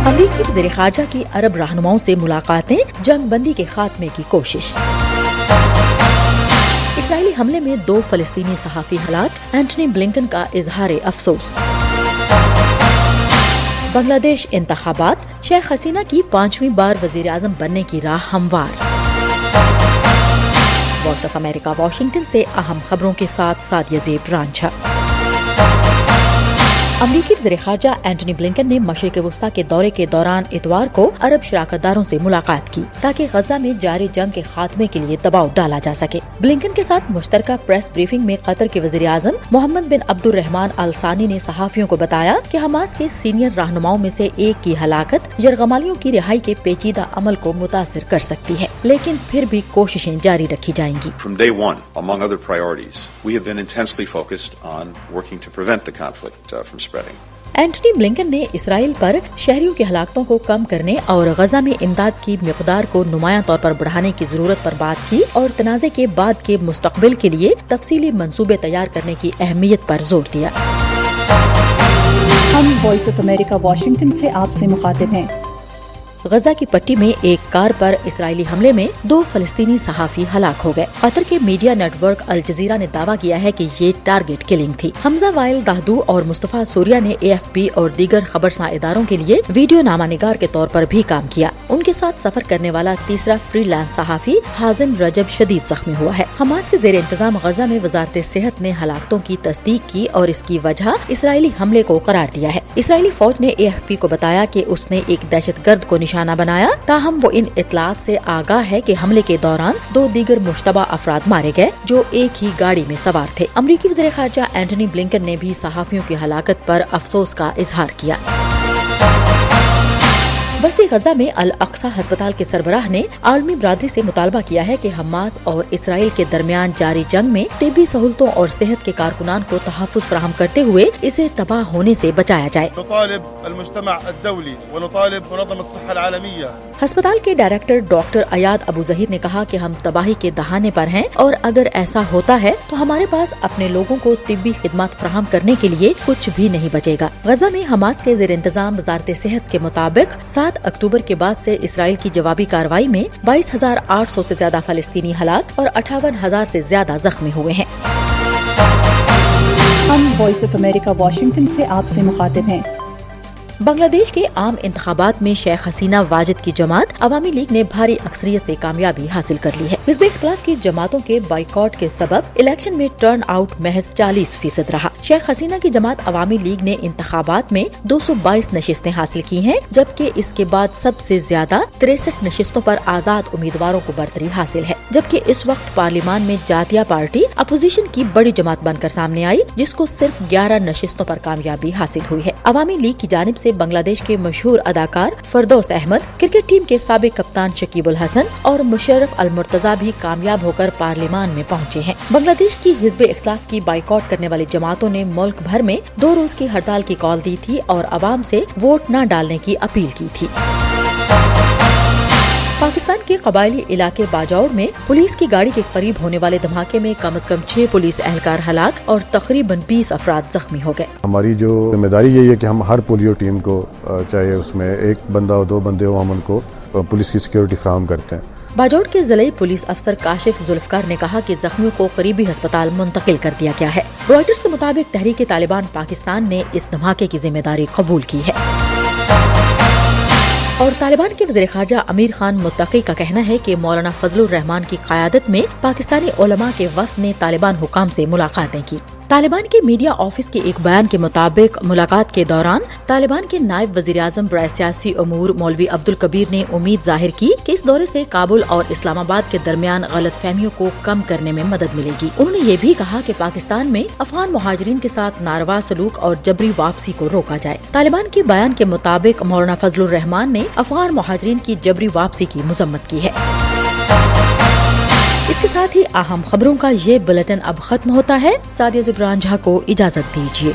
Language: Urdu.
امریکی وزیر خارجہ کی عرب رہنماؤں سے ملاقاتیں، جنگ بندی کے خاتمے کی کوشش۔ اسرائیلی حملے میں 2 فلسطینی صحافی ہلاک، اینٹنی بلنکن کا اظہار افسوس۔ بنگلہ دیش انتخابات، شیخ حسینہ کی 5ویں بار وزیر اعظم بننے کی راہ ہموار۔ وائس آف امریکہ واشنگٹن سے اہم خبروں کے ساتھ سعدیہ زیب رانجھا۔ امریکی وزیر خارجہ اینٹنی بلنکن نے مشرق وسطیٰ کے دورے کے دوران اتوار کو عرب شراکت داروں سے ملاقات کی تاکہ غزہ میں جاری جنگ کے خاتمے کے لیے دباؤ ڈالا جا سکے۔ بلنکن کے ساتھ مشترکہ پریس بریفنگ میں قطر کے وزیر اعظم محمد بن عبد الرحمن الثانی نے صحافیوں کو بتایا کہ حماس کے سینئر رہنماؤں میں سے ایک کی ہلاکت یرغمالیوں کی رہائی کے پیچیدہ عمل کو متاثر کر سکتی ہے، لیکن پھر بھی کوششیں جاری رکھی جائیں گی۔ From day one, among other priorities, we have been intensely focused on working to prevent the conflict from spreading. Antony Blinken نے اسرائیل پر شہریوں کی ہلاکتوں کو کم کرنے اور غزہ میں امداد کی مقدار کو نمایاں طور پر بڑھانے کی ضرورت پر بات کی اور تنازع کے بعد کے مستقبل کے لیے تفصیلی منصوبے تیار کرنے کی اہمیت پر زور دیا۔ ہم وائس آف امریکہ واشنگٹن سے آپ سے مخاطب ہیں۔ غزہ کی پٹی میں ایک کار پر اسرائیلی حملے میں 2 فلسطینی صحافی ہلاک ہو گئے۔ قطر کے میڈیا نیٹ ورک الجزیرہ نے دعویٰ کیا ہے کہ یہ ٹارگٹ کلنگ تھی۔ حمزہ وائل دہدو اور مصطفیٰ سوریہ نے AFP اور دیگر خبرساں اداروں کے لیے ویڈیو نامہ نگار کے طور پر بھی کام کیا۔ ان کے ساتھ سفر کرنے والا تیسرا فری لانس صحافی حازم رجب شدید زخمی ہوا ہے۔ حماس کے زیر انتظام غزہ میں وزارت صحت نے ہلاکتوں کی تصدیق کی اور اس کی وجہ اسرائیلی حملے کو قرار دیا ہے۔ اسرائیلی فوج نے AFP کو بتایا کہ اس نے ایک دہشت گرد کو نشانہ بنایا، تاہم وہ ان اطلاعات سے آگاہ ہے کہ حملے کے دوران 2 دیگر مشتبہ افراد مارے گئے جو ایک ہی گاڑی میں سوار تھے۔ امریکی وزیر خارجہ اینٹنی بلنکن نے بھی صحافیوں کی ہلاکت پر افسوس کا اظہار کیا۔ وسطی غزہ میں الاقصی ہسپتال کے سربراہ نے عالمی برادری سے مطالبہ کیا ہے کہ حماس اور اسرائیل کے درمیان جاری جنگ میں طبی سہولتوں اور صحت کے کارکنان کو تحفظ فراہم کرتے ہوئے اسے تباہ ہونے سے بچایا جائے۔ ہسپتال کے ڈائریکٹر ڈاکٹر ایاد ابو ظہیر نے کہا کہ ہم تباہی کے دہانے پر ہیں اور اگر ایسا ہوتا ہے تو ہمارے پاس اپنے لوگوں کو طبی خدمات فراہم کرنے کے لیے کچھ بھی نہیں بچے گا۔ غزہ میں حماس کے زیر انتظام وزارت صحت کے مطابق 7 اکتوبر کے بعد سے اسرائیل کی جوابی کارروائی میں 22,800 سے زیادہ فلسطینی ہلاک اور 58,000 سے زیادہ زخمی ہوئے ہیں۔ ہم وائس آف امریکہ واشنگٹن سے آپ سے مخاطب ہیں۔ بنگلہ دیش کے عام انتخابات میں شیخ حسینہ واجد کی جماعت عوامی لیگ نے بھاری اکثریت سے کامیابی حاصل کر لی ہے۔ حزب اختلاف کی جماعتوں کے بائیکاٹ کے سبب الیکشن میں ٹرن آؤٹ محض 40% رہا۔ شیخ حسینہ کی جماعت عوامی لیگ نے انتخابات میں 222 نشستیں حاصل کی ہیں، جبکہ اس کے بعد سب سے زیادہ 63 نشستوں پر آزاد امیدواروں کو برتری حاصل ہے، جبکہ اس وقت پارلیمان میں جاتیہ پارٹی اپوزیشن کی بڑی جماعت بن کر سامنے آئی، جس کو صرف 11 نشستوں پر کامیابی حاصل ہوئی ہے۔ عوامی لیگ کی جانب سے بنگلہ دیش کے مشہور اداکار فردوس احمد، کرکٹ ٹیم کے سابق کپتان شکیب الحسن اور مشرف المرتضی بھی کامیاب ہو کر پارلیمان میں پہنچے ہیں۔ بنگلہ دیش کی حزب اختلاف کی بائیکاٹ کرنے والی جماعتوں نے ملک بھر میں 2 روز کی ہڑتال کی کال دی تھی اور عوام سے ووٹ نہ ڈالنے کی اپیل کی تھی۔ پاکستان کے قبائلی علاقے باجوڑ میں پولیس کی گاڑی کے قریب ہونے والے دھماکے میں کم از کم 6 پولیس اہلکار ہلاک اور تقریباً 20 افراد زخمی ہو گئے۔ ہماری جو ذمہ داری یہی ہے کہ ہم ہر پولیو ٹیم کو، چاہے اس میں 1 بندہ ہو 2 بندے ہو، ہم ان کو پولیس کی سیکیورٹی فراہم کرتے ہیں۔ باجوڑ کے ضلعی پولیس افسر کاشف ذوالفقار نے کہا کہ زخمیوں کو قریبی ہسپتال منتقل کر دیا گیا ہے۔ رائٹرز کے مطابق تحریک طالبان پاکستان نے اس دھماکے کی ذمہ داری قبول کی ہے۔ اور طالبان کے وزیر خارجہ امیر خان متقی کا کہنا ہے کہ مولانا فضل الرحمان کی قیادت میں پاکستانی علماء کے وفد نے طالبان حکام سے ملاقاتیں کی۔ طالبان کے میڈیا آفس کے ایک بیان کے مطابق ملاقات کے دوران طالبان کے نائب وزیر اعظم برائے سیاسی امور مولوی عبدالکبیر نے امید ظاہر کی کہ اس دورے سے کابل اور اسلام آباد کے درمیان غلط فہمیوں کو کم کرنے میں مدد ملے گی۔ انہوں نے یہ بھی کہا کہ پاکستان میں افغان مہاجرین کے ساتھ ناروا سلوک اور جبری واپسی کو روکا جائے۔ طالبان کے بیان کے مطابق مولانا فضل الرحمان نے افغان مہاجرین کی جبری واپسی کی مذمت کی ہے۔ اس کے ساتھ ہی اہم خبروں کا یہ بلیٹن اب ختم ہوتا ہے۔ سعدیہ زیب رانجھا کو اجازت دیجیے۔